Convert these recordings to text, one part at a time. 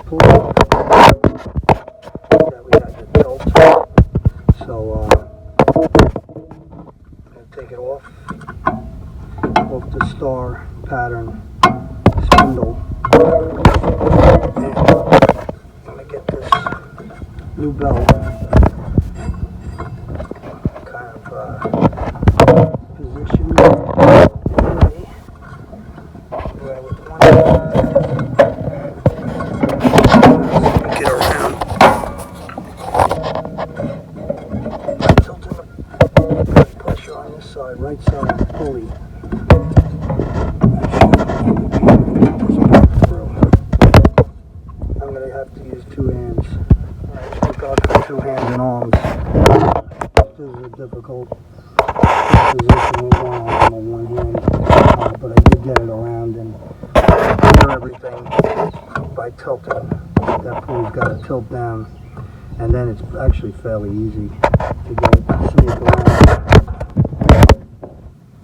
pulley that we had to tilt. So I'm going to take it off the star pattern spindle, and I'm going to get this new belt kind of positioned where with one get around, tilting the pressure on this side, right side of the pulley. I'm going to have to use two hands. I think I'll do two hands and arms. This is a difficult position with one arm or one hand, but I did get it around and secure everything by tilting. That pulley's got to tilt down, and then it's actually fairly easy to get it to sneak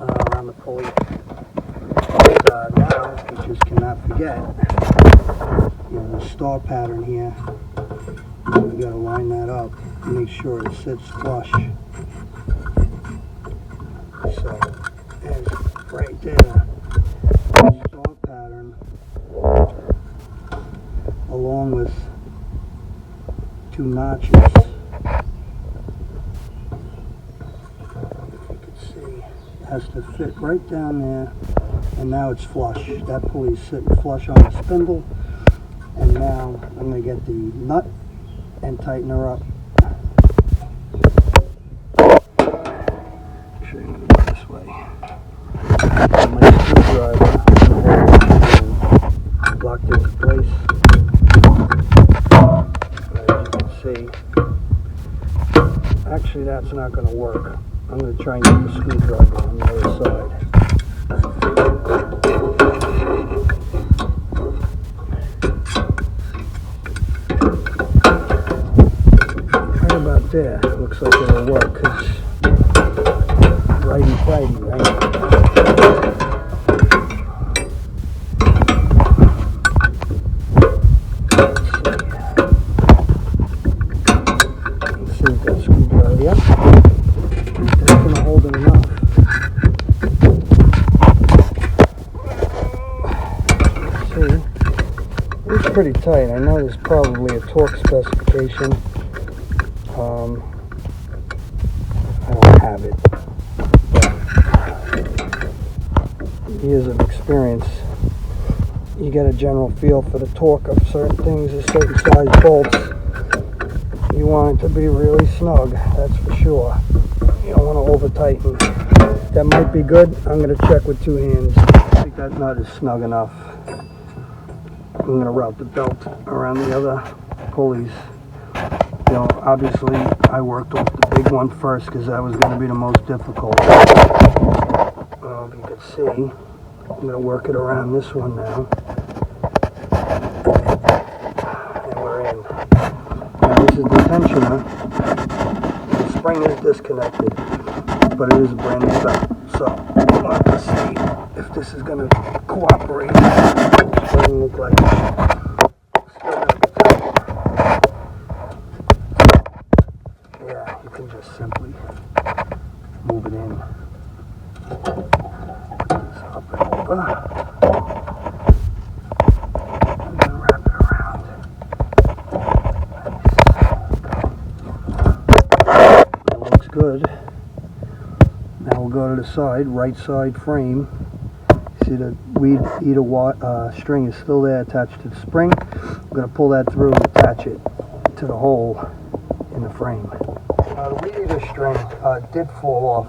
around the pulley. Now you just cannot forget, the star pattern here. You got to line that up and make sure it sits flush. So, there's right there, the star pattern, along with two notches. If you can see, it has to fit right down there, and now it's flush. That pulley's sitting flush on the spindle, and now I'm going to get the nut and tighten her up. Actually, I'm going to go this way. My screwdriver and locked into place. As you can see, actually that's not going to work. I'm going to try and get the screwdriver on the other side. Right about there, looks like it'll work, because righty-tighty, right? Let's see if that screwdriver, yep. That's going to hold it enough. See, it's pretty tight. I know there's probably a torque specification. I don't have it, but years of experience, you get a general feel for the torque of certain things, a certain size bolts. You want it to be really snug, that's for sure. You don't want to over tighten. That might be good. I'm going to check with two hands. I think that nut is snug enough. I'm going to route the belt around the other pulleys. Obviously I worked with the big one first because that was going to be the most difficult. You can see, I'm going to work it around this one now. And we're in. Now this is the tensioner. The spring is disconnected, but it is a brand new belt. So we'll have to see if this is going to cooperate. It doesn't look like it. You can just simply move it in. Just up and over. And then wrap it around. That looks good. Now we'll go to the side, right side frame. See the Weedeater string is still there attached to the spring. I'm going to pull that through and attach it to the hole in the frame. The Weedeater string did fall off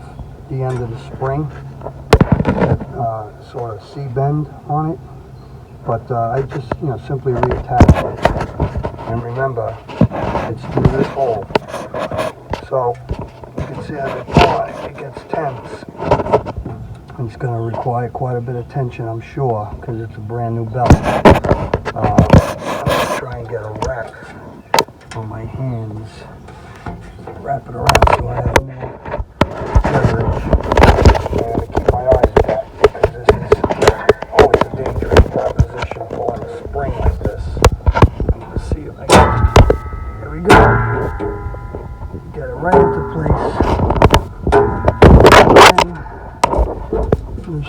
the end of the spring, sort of C-bend on it, but I just simply reattached it. And remember, it's through this hole, so you can see as I pull on it, it gets tense. And it's going to require quite a bit of tension, I'm sure, because it's a brand new belt. I'm going to try and get a wrap on my hands. Wrap it around so I have more leverage, and to keep my eyes back, because this is always a dangerous proposition pulling a spring like this. You can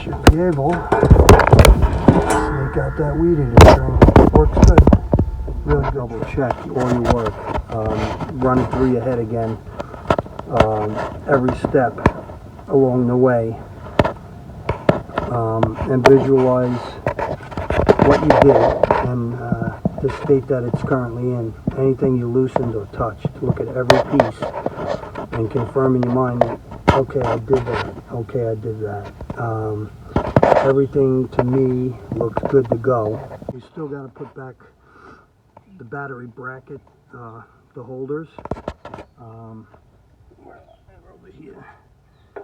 should be able to snake out that Weedeater string. Works good. Really double check all your work. Run it through your head again. Every step along the way. And visualize what you did and the state that it's currently in. Anything you loosened or touched. Look at every piece and confirm in your mind that, okay, I did that. Okay, I did that. Everything to me looks good to go. You still got to put back the battery bracket, the holders. Over here. I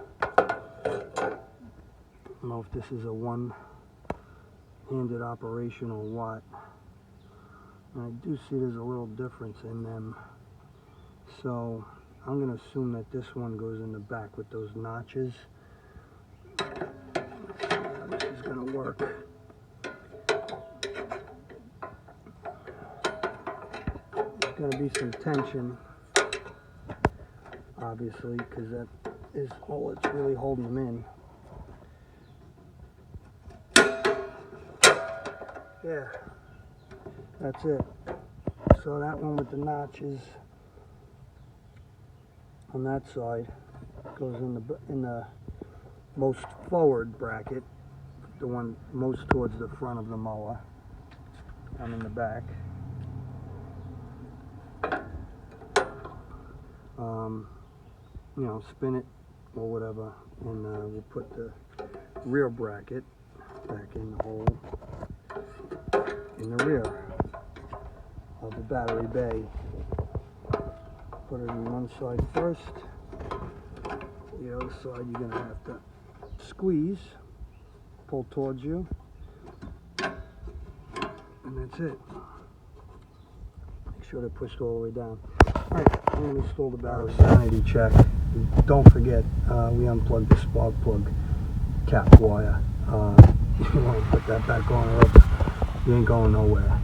don't know if this is a one-handed operation or what. And I do see there's a little difference in them. So I'm going to assume that this one goes in the back with those notches. Let's see how this is going to work. There's going to be some tension, obviously, because that is all that's really holding them in. Yeah, that's it. So that one with the notches on that side goes in the most forward bracket, the one most towards the front of the mower. I'm in the back. You know, spin it or whatever, and we'll put the rear bracket back in the hole in the rear of the battery bay. Put it on one side first. The other side you're going to have to squeeze, pull towards you, and that's it. Make sure they're pushed all the way down. Alright, I'm going to install the battery. Sanity check. Don't forget, we unplugged the spark plug cap wire. You want to put that back on or else you ain't going nowhere.